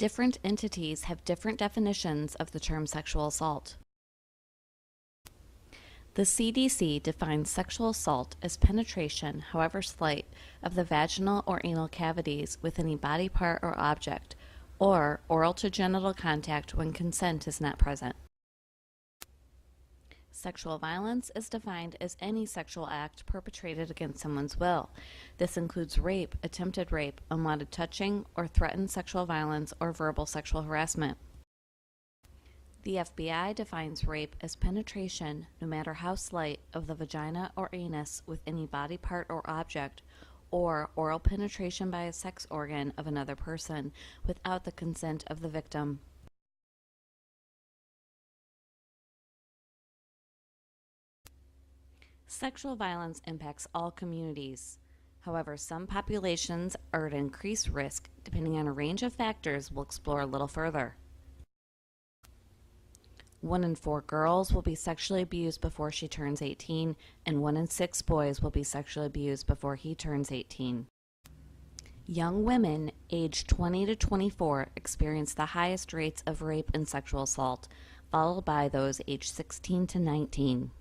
Different entities have different definitions of the term sexual assault. The CDC defines sexual assault as penetration, however slight, of the vaginal or anal cavities with any body part or object, or oral to genital contact when consent is not present. Sexual violence is defined as any sexual act perpetrated against someone's will. This includes rape, attempted rape, unwanted touching, or threatened sexual violence or verbal sexual harassment. The FBI defines rape as penetration, no matter how slight, of the vagina or anus with any body part or object, or oral penetration by a sex organ of another person without the consent of the victim. Sexual violence impacts all communities. However, some populations are at increased risk depending on a range of factors we'll explore a little further. 1 in 4 girls will be sexually abused before she turns 18, and 1 in 6 boys will be sexually abused before he turns 18. Young women aged 20 to 24 experience the highest rates of rape and sexual assault, followed by those aged 16 to 19.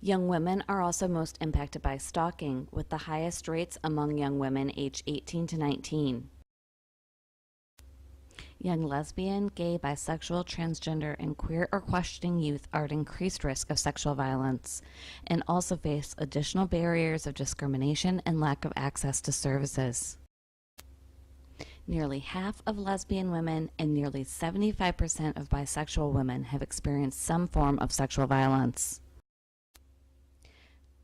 Young women are also most impacted by stalking, with the highest rates among young women aged 18 to 19. Young lesbian, gay, bisexual, transgender, and queer or questioning youth are at increased risk of sexual violence and also face additional barriers of discrimination and lack of access to services. Nearly half of lesbian women and nearly 75% of bisexual women have experienced some form of sexual violence.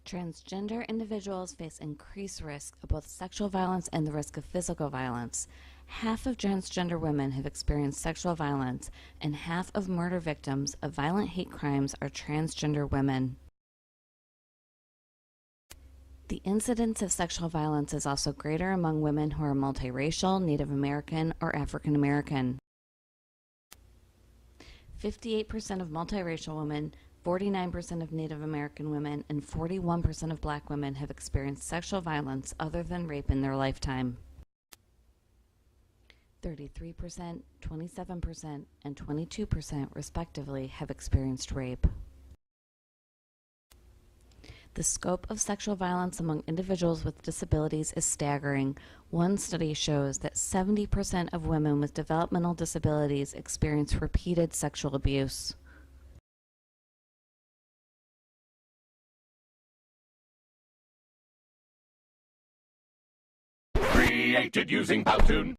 Transgender individuals face increased risk of both sexual violence and the risk of physical violence. Half of transgender women have experienced sexual violence, and half of murder victims of violent hate crimes are transgender women. The incidence of sexual violence is also greater among women who are multiracial, Native American, or African American. 58% of multiracial women, 49% of Native American women, and 41% of Black women have experienced sexual violence other than rape in their lifetime. 33%, 27%, and 22% respectively have experienced rape. The scope of sexual violence among individuals with disabilities is staggering. One study shows that 70% of women with developmental disabilities experience repeated sexual abuse. Created using Powtoon.